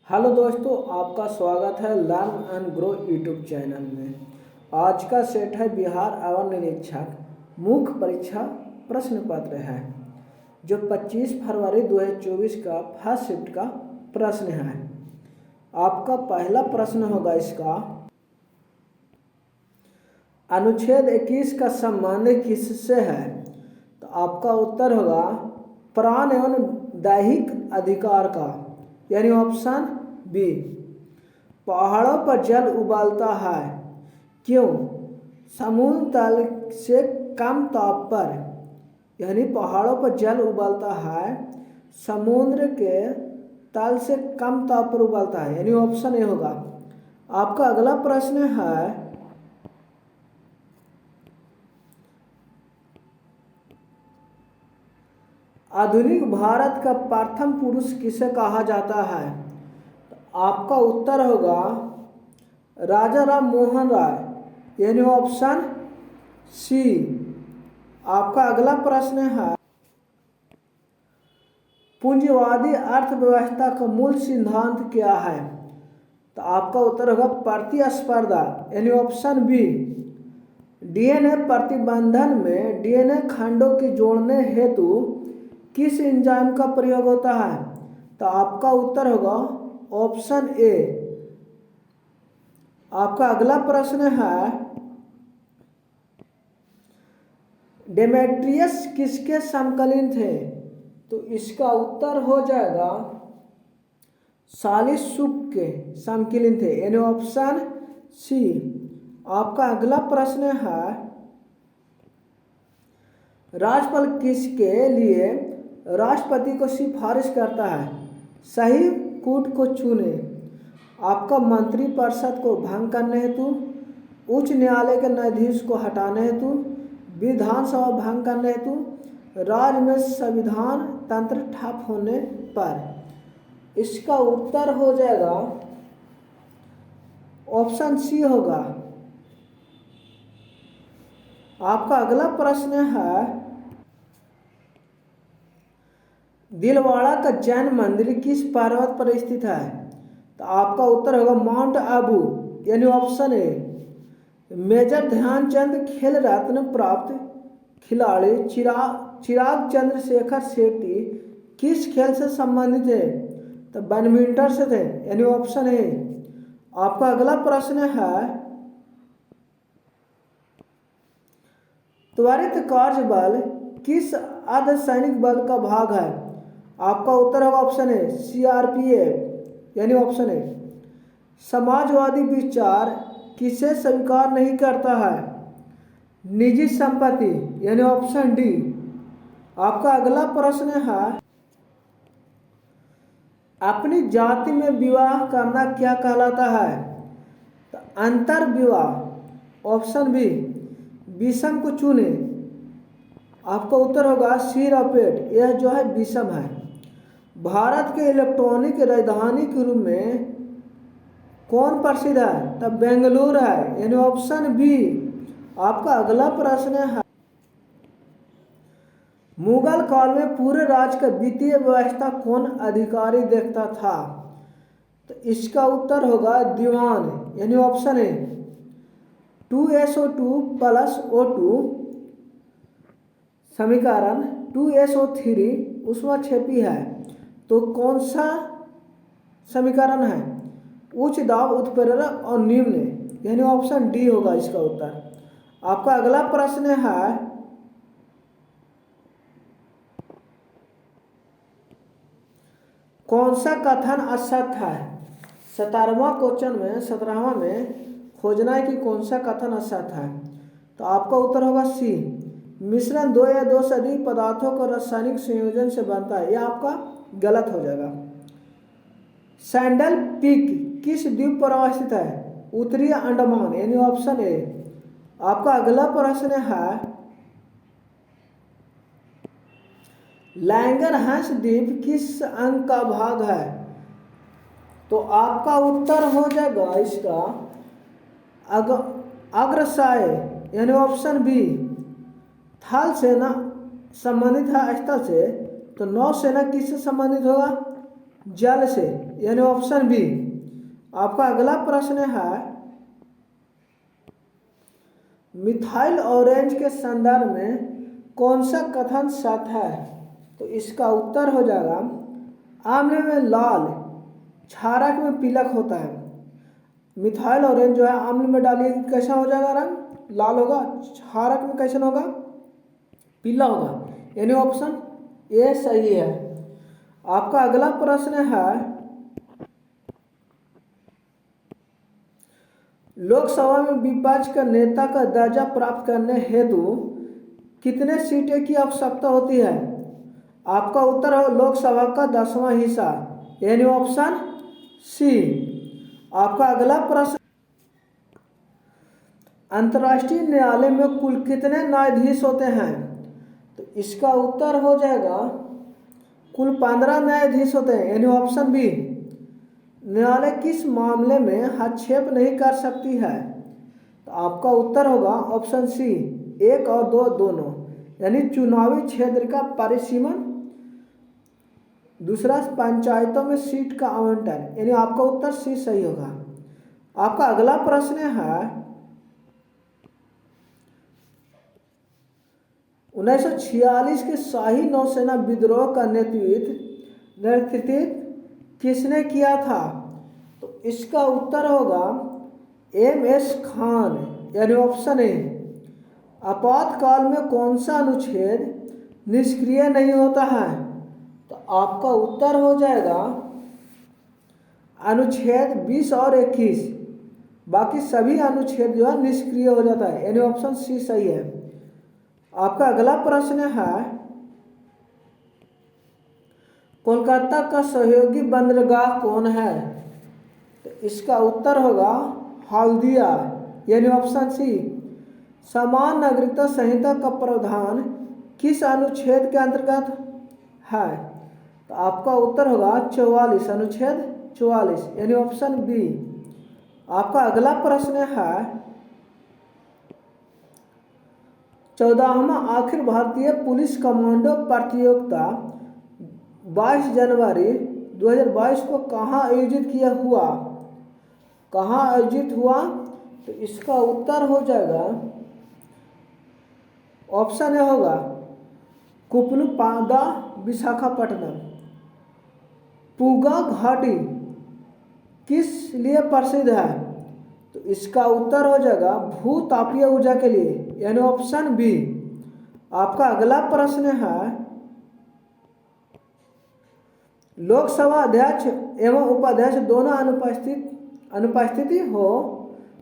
Hello दोस्तों, आपका स्वागत है learn and grow YouTube channel में। आज का सेट है बिहार अवर निरीक्षक मुख्य परीक्षा प्रश्न पत्र है जो 25 फरवरी 2024 का फर्स्ट शिफ्ट का प्रश्न है। आपका पहला प्रश्न होगा इसका, अनुच्छेद 21 का संबंध किससे है? तो आपका उत्तर होगा प्राण एवं दैहिक अधिकार का, यानी ऑप्शन बी। पहाड़ों पर जल उबालता है, क्यों? समुद्र तल से कम ताप पर, यानी पहाड़ों पर जल उबालता है समुद्र के तल से कम ताप पर उबालता है, यानी ऑप्शन ए होगा। आपका अगला प्रश्न है, आधुनिक भारत का प्रथम पुरुष किसे कहा जाता है? तो आपका उत्तर होगा राजा राम मोहन राय, यानी ऑप्शन सी। आपका अगला प्रश्न है, पूंजीवादी अर्थव्यवस्था का मूल सिद्धांत क्या है? तो आपका उत्तर होगा प्रतिस्पर्धा, यानी ऑप्शन बी। डीएनए प्रतिबंधन में डीएनए खंडों के जोड़ने हेतु किस एंजाइम का प्रयोग होता है? तो आपका उत्तर होगा ऑप्शन ए। आपका अगला प्रश्न है, डेमेट्रियस किसके समकालीन थे? तो इसका उत्तर हो जाएगा सालिसुक के समकालीन थे, यानी ऑप्शन सी। आपका अगला प्रश्न है, राज्यपाल किसके लिए राष्ट्रपति को सिफारिश करता है? सही कूट को चुने। आपका मंत्रिपरिषद को भंग करने हेतु, उच्च न्यायालय के न्यायाधीश को हटाने हेतु, विधानसभा भंग करने हेतु, राज्य में संविधान तंत्र ठप होने पर। इसका उत्तर हो जाएगा ऑप्शन सी होगा। आपका अगला प्रश्न है, दिलवाड़ा का जैन मंदिर किस पर्वत पर स्थित है? तो आपका उत्तर होगा माउंट आबू, यानी ऑप्शन ए। मेजर ध्यानचंद खेल रत्न प्राप्त खिलाड़ी चिराग चंद्रशेखर शेट्टी किस खेल से संबंधित है? तो बैडमिंटन से थे, यानी ऑप्शन ए। आपका अगला प्रश्न है, त्वरित कार्य बल किस अर्धसैनिक बल का भाग है? आपका उत्तर होगा ऑप्शन ए सीआरपीएफ, यानी ऑप्शन ए। समाजवादी विचार किसे स्वीकार नहीं करता है? निजी संपत्ति, यानी ऑप्शन डी। आपका अगला प्रश्न है, अपनी जाति में विवाह करना क्या कहलाता है? तो अंतर विवाह, ऑप्शन बी। विषम को चुने। आपका उत्तर होगा सिर और पेट, यह जो है विषम है। भारत के इलेक्ट्रॉनिक राजधानी के रूप में कौन प्रसिद्ध है? तब बेंगलुरु है, यानी ऑप्शन बी। आपका अगला प्रश्न है, मुगल काल में पूरे राज्य का वित्तीय व्यवस्था कौन अधिकारी देखता था? तो इसका उत्तर होगा दीवान, यानी option A. 2SO2 plus O2 समीकरण 2SO3 ऊष्माक्षेपी है, तो कौन सा समीकरण है? उच्च दाब उत्प्रेरक और निम्न, यानी ऑप्शन डी होगा इसका उत्तर। आपका अगला प्रश्न है, कौन सा कथन असत्य है? 17वां क्वेश्चन में 17वां में खोजना है कि कौन सा कथन असत्य है। तो आपका उत्तर होगा सी। मिश्रण दो या दो से अधिक पदार्थों का रासायनिक संयोजन से बनता है, यह आपका गलत हो जाएगा। सैंडल पीक किस द्वीप पर अवस्थित है? उत्तरी अंडमान, यानी ऑप्शन ए। आपका अगला प्रश्न है, लैंगरहंस द्वीप किस अंग का भाग है? तो आपका उत्तर हो जाएगा इसका अग्रसाय, यानी ऑप्शन बी। थल सेना संबंधित है स्थल से, तो नौसेना किससे संबंधित होगा? जल से। यानी ऑप्शन बी। आपका अगला प्रश्न है मिथाइल ऑरेंज के संदर्भ में कौन सा कथन सत्य है? तो इसका उत्तर हो जाएगा आम्ल में लाल, क्षारक में पीलक होता है। मिथाइल ऑरेंज जो है आम्ल में डालिए कैसा हो जाएगा रंग? लाल होगा। क्षारक में कैसा होगा? पीला होगा, यानी ऑप्शन ए सही है। आपका अगला प्रश्न है लोकसभा में विपक्ष का नेता का दर्जा प्राप्त करने हेतु कितने सीटें की आवश्यकता होती है? आपका उत्तर है लोकसभा का 10वां हिस्सा, यानी ऑप्शन सी। आपका अगला प्रश्न अंतर्राष्ट्रीय न्यायालय में कुल कितने न्यायाधीश होते हैं? तो इसका उत्तर हो जाएगा कुल 15 न्यायाधीश होते हैं, यानी ऑप्शन बी। न्यायालय किस मामले में हस्तक्षेप नहीं कर सकती है? तो आपका उत्तर होगा ऑप्शन सी, 1 और 2 दोनों, यानी चुनावी क्षेत्र का परिसीमन, दूसरा पंचायतों में सीट का आवंटन, यानी आपका उत्तर सी सही होगा। आपका अगला प्रश्न है 1946 के शाही नौसेना विद्रोह का नेतृत्व किसने किया था? तो इसका उत्तर होगा एम.एस. खान, यानी ऑप्शन ए। आपातकाल में कौन सा अनुच्छेद निष्क्रिय नहीं होता है? तो आपका उत्तर हो जाएगा अनुच्छेद 20 और 21। बाकी सभी अनुच्छेद जो है निष्क्रिय हो जाता है, यानी ऑप्शन सी सही है। आपका अगला प्रश्न है कोलकाता का सहयोगी बंदरगाह कौन है? तो इसका उत्तर होगा हल्दिया, यानी ऑप्शन सी। समान नागरिकता संहिता का प्रावधान किस अनुच्छेद के अंतर्गत है? तो आपका उत्तर होगा 44, अनुच्छेद 44, यानी ऑप्शन बी। आपका अगला प्रश्न है 14वां अखिल भारतीय पुलिस कमांडो प्रतियोगिता 22 जनवरी 2022 को कहाँ आयोजित किया हुआ? कहाँ आयोजित हुआ? तो इसका उत्तर हो जाएगा ऑप्शन ए होगा कुपलुपादा, विशाखापट्टनम। पूगा घाटी किस लिए प्रसिद्ध है? तो इसका उत्तर हो जाएगा भूतापीय ऊर्जा के लिए, यानी ऑप्शन बी। आपका अगला प्रश्न है लोकसभा अध्यक्ष एवं उपाध्यक्ष दोनों अनुपस्थिति हो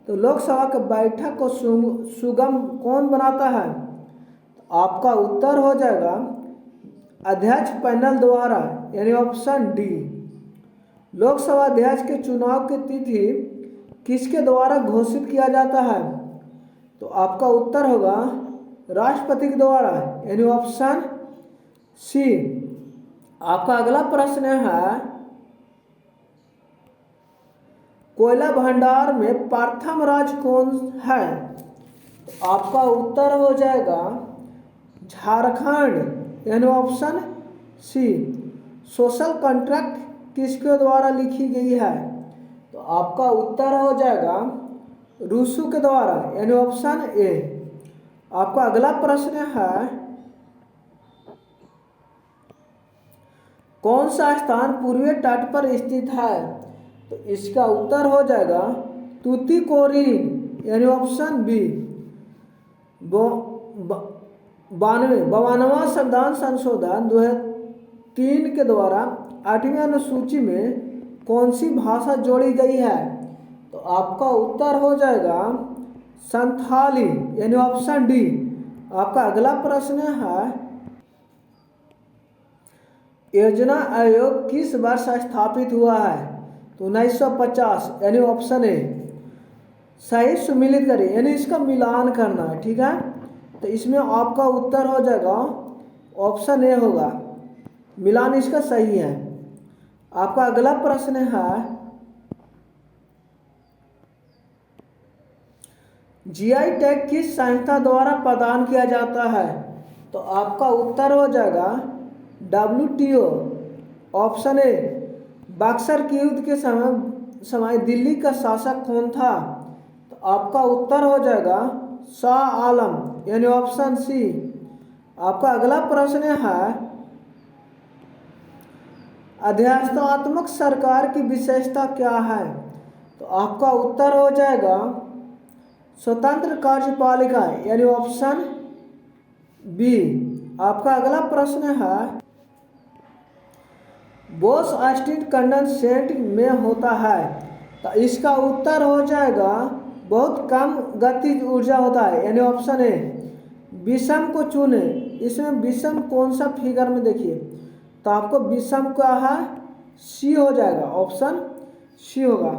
तो लोकसभा के बैठक को सुगम कौन बनाता है? तो आपका उत्तर हो जाएगा अध्यक्ष पैनल द्वारा, यानी ऑप्शन डी। लोकसभा अध्यक्ष के चुनाव की तिथि किसके द्वारा घोषित किया जाता है? तो आपका उत्तर होगा राष्ट्रपति के द्वारा, यानी ऑप्शन सी। आपका अगला प्रश्न है कोयला भंडार में प्रथम राज्य कौन है? तो आपका उत्तर हो जाएगा झारखंड, यानी ऑप्शन सी। सोशल कॉन्ट्रैक्ट किसके द्वारा लिखी गई है? तो आपका उत्तर हो जाएगा रूसो के द्वारा, यानी ऑप्शन ए। आपका अगला प्रश्न है कौन सा स्थान पूर्वी तट पर स्थित है? तो इसका उत्तर हो जाएगा तूतीकोरिन, यानी ऑप्शन बी। 52वां संविधान संशोधन 2003 के द्वारा 8वीं अनुसूची में कौन सी भाषा जोड़ी गई है? तो आपका उत्तर हो जाएगा संथाली, यानी ऑप्शन डी। आपका अगला प्रश्न है योजना आयोग किस वर्ष स्थापित हुआ है? तो 1950, यानी ऑप्शन ए। सही सुमिलित करें, यानी इसका मिलान करना है, ठीक है। तो इसमें आपका उत्तर हो जाएगा ऑप्शन ए होगा, मिलान इसका सही है। आपका अगला प्रश्न है जीआई टैग किस संस्था द्वारा प्रदान किया जाता है? तो आपका उत्तर हो जाएगा WTO, ऑप्शन ए। बक्सर के युद्ध के समय दिल्ली का शासक कौन था? तो आपका उत्तर हो जाएगा शाह आलम, यानी ऑप्शन सी। आपका अगला प्रश्न है अध्यक्षतात्मक सरकार की विशेषता क्या है? तो आपका उत्तर हो जाएगा स्वतंत्र कार्यपालिका, यानी ऑप्शन बी। आपका अगला प्रश्न है बोस ऑस्टिन कंडेंसेट में होता है? तो इसका उत्तर हो जाएगा बहुत कम गतिज ऊर्जा होता है, यानी ऑप्शन ए। विषम को चुने, इसमें विषम कौन सा फिगर में देखिए, तो आपको विषम का है सी हो जाएगा, ऑप्शन सी होगा।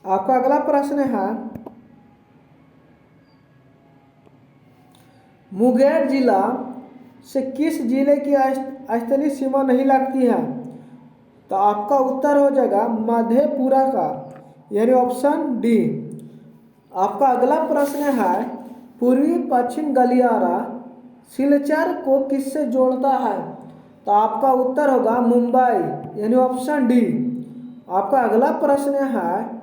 आपका अगला प्रश्न है मुंगेर जिला से किस जिले की स्थलीय सीमा नहीं लगती है? तो आपका उत्तर हो जाएगा मधेपुरा का, यानी ऑप्शन डी। आपका अगला प्रश्न है पूर्वी पश्चिम गलियारा सिलचर को किससे जोड़ता है? तो आपका उत्तर होगा मुंबई, यानी ऑप्शन डी। आपका अगला प्रश्न है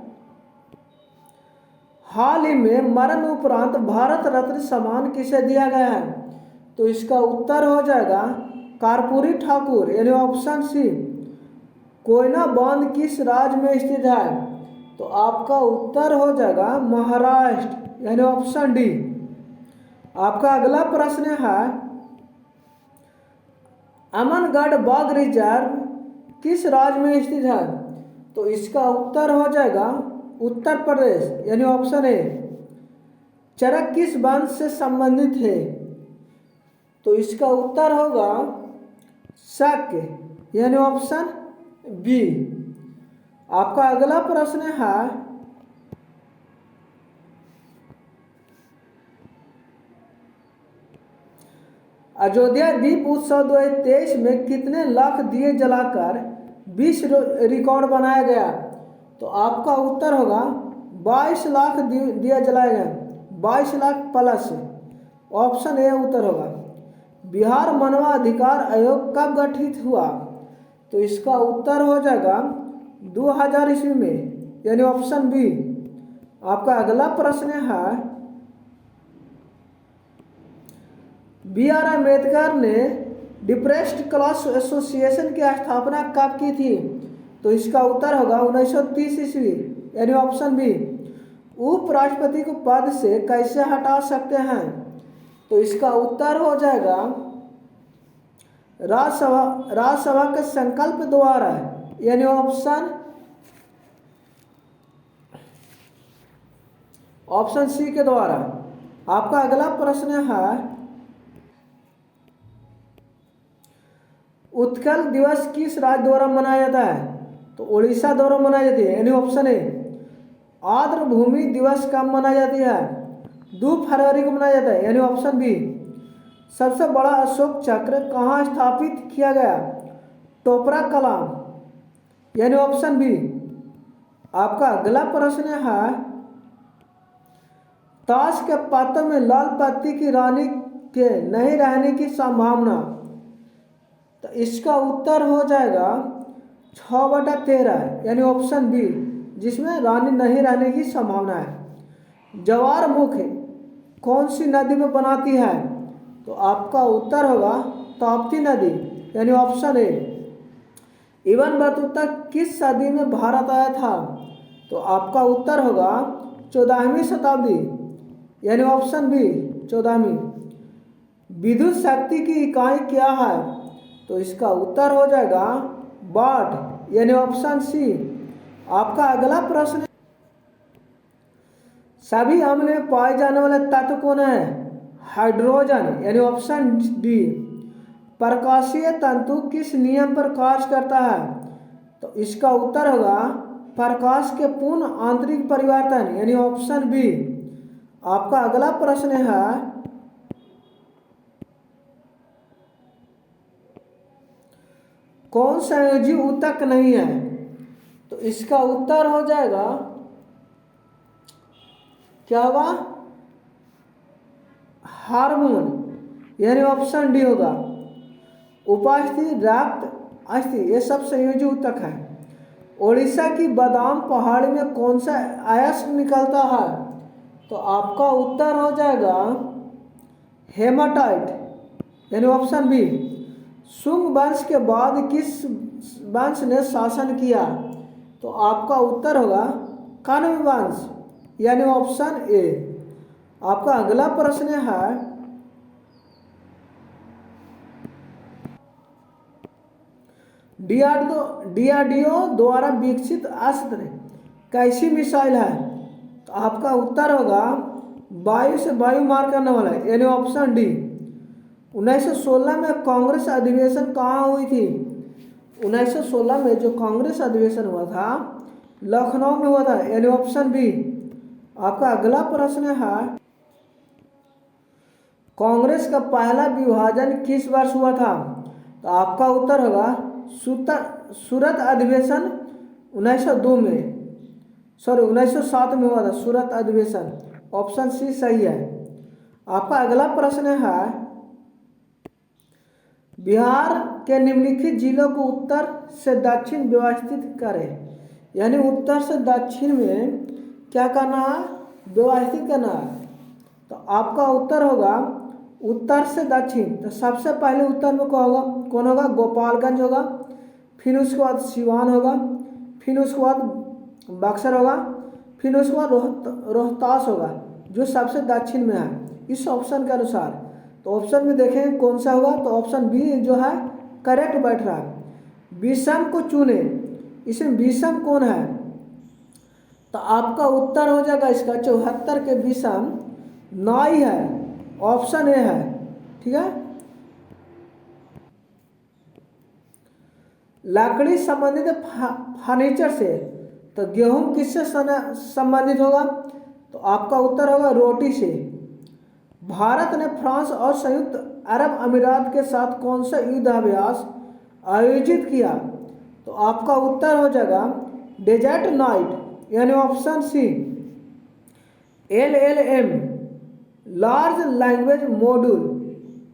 हाल ही में मरण उपरांत भारत रत्न सम्मान किसे दिया गया है? तो इसका उत्तर हो जाएगा कर्पूरी ठाकुर, यानी ऑप्शन सी। कोयना बांध किस राज्य में स्थित है? तो आपका उत्तर हो जाएगा महाराष्ट्र, यानी ऑप्शन डी। आपका अगला प्रश्न है अमनगढ़ बाघ रिजर्व किस राज्य में स्थित है? तो इसका उत्तर हो जाएगा उत्तर प्रदेश, यानी ऑप्शन ए। चरक किस वंश से संबंधित है? तो इसका उत्तर होगा शक, यानी ऑप्शन बी। आपका अगला प्रश्न है अयोध्या दीप उत्सव 2023 में कितने लाख दिए जलाकर विश्व रिकॉर्ड बनाया गया? तो आपका उत्तर होगा 22 लाख दिए जलाए गए, 22 लाख प्लस, ऑप्शन ए उत्तर होगा। बिहार मानव अधिकार आयोग कब गठित हुआ? तो इसका उत्तर हो जाएगा 2000 ईस्वी में, यानी ऑप्शन बी। आपका अगला प्रश्न है बी आर अम्बेडकर ने डिप्रेस्ड क्लास एसोसिएशन की स्थापना कब की थी? तो इसका उत्तर होगा 1930 ईस्वी, यानी ऑप्शन बी। उपराष्ट्रपति को पद से कैसे हटा सकते हैं? तो इसका उत्तर हो जाएगा राज्यसभा के संकल्प द्वारा, यानी ऑप्शन सी के द्वारा। आपका अगला प्रश्न है उत्कल दिवस किस राज्य द्वारा मनाया जाता है? तो उड़ीसा द्वारा मनाई जाती है, यानी ऑप्शन ए। आर्द्र भूमि दिवस कब मनाई जाती है? 2 फरवरी को मनाया जाता है, यानी ऑप्शन बी। सबसे बड़ा अशोक चक्र कहाँ स्थापित किया गया? टोपरा कलाम, यानी ऑप्शन बी। आपका अगला प्रश्न है ताश के पत्तों में लाल पत्ती की रानी के नहीं रहने की संभावना? तो इसका उत्तर हो जाएगा 6/13, यानी ऑप्शन बी, जिसमें रानी नहीं रहने की संभावना है। ज्वारमुख कौन सी नदी में बनाती है? तो आपका उत्तर होगा ताप्ती नदी, यानी ऑप्शन ए। इब्न बतूता किस सदी में भारत आया था? तो आपका उत्तर होगा 14वीं शताब्दी, यानी ऑप्शन बी 14वीं। विद्युत शक्ति की इकाई क्या है? तो इसका उत्तर हो जाएगा वाट, यानी ऑप्शन सी। आपका अगला प्रश्न सभी अम्ल में पाए जाने वाले तत्व कौन है? हाइड्रोजन, यानी ऑप्शन डी। प्रकाशीय तंतु किस नियम पर कार्य करता है? तो इसका उत्तर होगा प्रकाश के पूर्ण आंतरिक परिवर्तन, यानी ऑप्शन बी। आपका अगला प्रश्न है कौन संयोजी ऊतक नहीं है? तो इसका उत्तर हो जाएगा क्या होगा? हार्मोन, यानी ऑप्शन डी होगा। उपस्थित रक्त अस्थि, ये सब संयोजी ऊतक है। उड़ीसा की बादाम पहाड़ी में कौन सा अयस्क निकलता है? तो आपका उत्तर हो जाएगा हेमाटाइट, यानी ऑप्शन बी। शुंग वंश के बाद किस वंश ने शासन किया? तो आपका उत्तर होगा कण्व वंश, यानी ऑप्शन ए। आपका अगला प्रश्न है डीआरडीओ द्वारा विकसित अस्त्र कैसी मिसाइल है? तो आपका उत्तर होगा वायु से वायु मार करने वाला, यानी ऑप्शन डी। 1916 में कांग्रेस अधिवेशन कहाँ हुई थी? 1916 में जो कांग्रेस अधिवेशन हुआ था लखनऊ में हुआ था, यानी ऑप्शन बी। आपका अगला प्रश्न है कांग्रेस का पहला विभाजन किस वर्ष हुआ था? तो आपका उत्तर होगा सूरत अधिवेशन 1902 में, सॉरी 1907 में हुआ था सूरत अधिवेशन, ऑप्शन सी सही है। आपका अगला प्रश्न है बिहार के निम्नलिखित जिलों को उत्तर से दक्षिण व्यवस्थित करें, यानी उत्तर से दक्षिण में क्या करना है? व्यवस्थित करना है। तो आपका उत्तर होगा उत्तर से दक्षिण। तो सबसे पहले उत्तर में कौन होगा? गोपालगंज होगा, फिर उसके बाद सिवान होगा, फिर उसके बाद बक्सर होगा, फिर उसके बाद रोहतास होगा, जो सबसे दक्षिण में है इस ऑप्शन के अनुसार। तो ऑप्शन में देखें कौन सा होगा? तो ऑप्शन बी जो है करेक्ट बैठ रहा है। विषम को चुने, इसमें विषम कौन है? तो आपका उत्तर हो जाएगा इसका 74 के विषम नाई है, ऑप्शन ए है। ठीक है। लकड़ी संबंधित फर्नीचर से, तो गेहूं किससे संबंधित होगा? तो आपका उत्तर होगा रोटी से। भारत ने फ्रांस और संयुक्त अरब अमीरात के साथ कौन सा युद्धाभ्यास आयोजित किया? तो आपका उत्तर हो जाएगा डेजर्ट नाइट, यानी option C. LLM large language module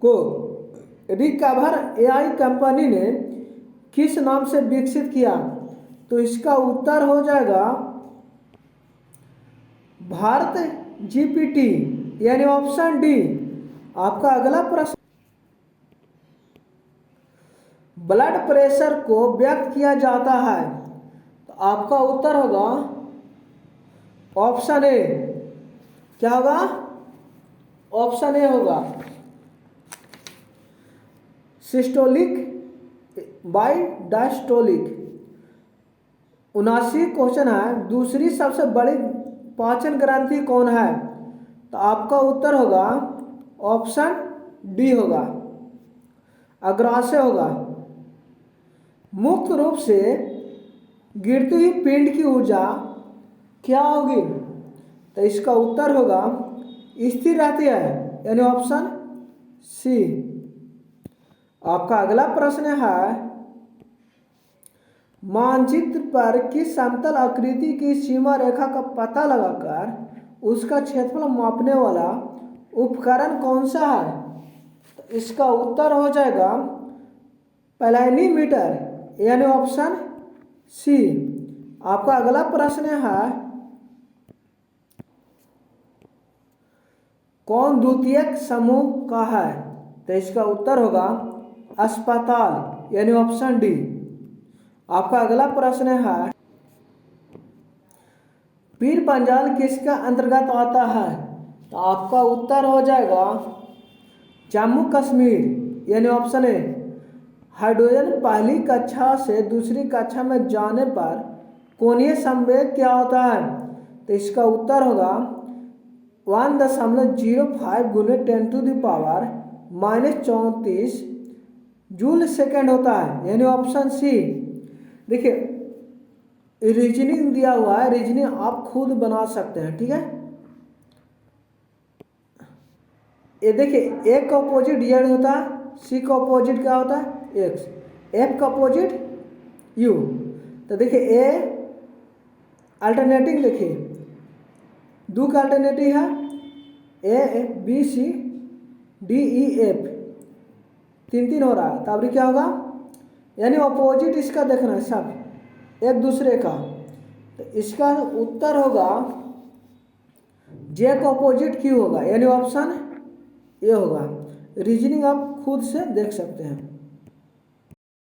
को रिकवर AI कंपनी ने किस नाम से विकसित किया? तो इसका उत्तर हो जाएगा भारत GPT, यानी ऑप्शन डी। आपका अगला प्रश्न ब्लड प्रेशर को व्यक्त किया जाता है, तो आपका उत्तर होगा ऑप्शन ए। क्या होगा? ऑप्शन ए होगा सिस्टोलिक बाय डायस्टोलिक। 79 क्वेश्चन है दूसरी सबसे बड़ी पाचन ग्रंथि कौन है? तो आपका उत्तर होगा ऑप्शन डी होगा अग्राशय होगा। मुक्त रूप से गिरती हुई पिंड की ऊर्जा क्या होगी? तो इसका उत्तर होगा स्थिर रहती है, यानी ऑप्शन सी। आपका अगला प्रश्न है मानचित्र पर किस समतल आकृति की सीमा रेखा का पता लगाकर उसका क्षेत्रफल मापने वाला उपकरण कौन सा है? तो इसका उत्तर हो जाएगा पैलाइनीमीटर, यानी ऑप्शन सी। आपका अगला प्रश्न है कौन द्वितीयक समूह का है? तो इसका उत्तर होगा अस्पताल, यानी ऑप्शन डी। आपका अगला प्रश्न है पीर पंजाल किसका अंतर्गत आता है? तो आपका उत्तर हो जाएगा जम्मू कश्मीर, यानी ऑप्शन ए। हाइड्रोजन पहली कक्षा से दूसरी कक्षा में जाने पर कोणीय संवेग क्या होता है? तो इसका उत्तर होगा 1.05 गुने 10⁻⁻34 जूल सेकेंड होता है, यानी ऑप्शन सी। देखिए रीजनिंग दिया हुआ है, रीजनिंग आप खुद बना सकते हैं। ठीक है, ये देखिए ए का अपोजिट जेड होता है, सी का अपोजिट क्या होता है? एक्स, एफ का अपोजिट यू। तो देखिए ए अल्टरनेटिंग, देखिए दो का अल्टरनेटिव है A B C D E F, तीन तीन हो रहा है। तब क्या होगा यानी अपोजिट इसका देखना है सब एक दूसरे का। तो इसका उत्तर होगा जे का अपोजिट क्यू होगा, यानी ऑप्शन ए होगा। रीजनिंग आप खुद से देख सकते हैं।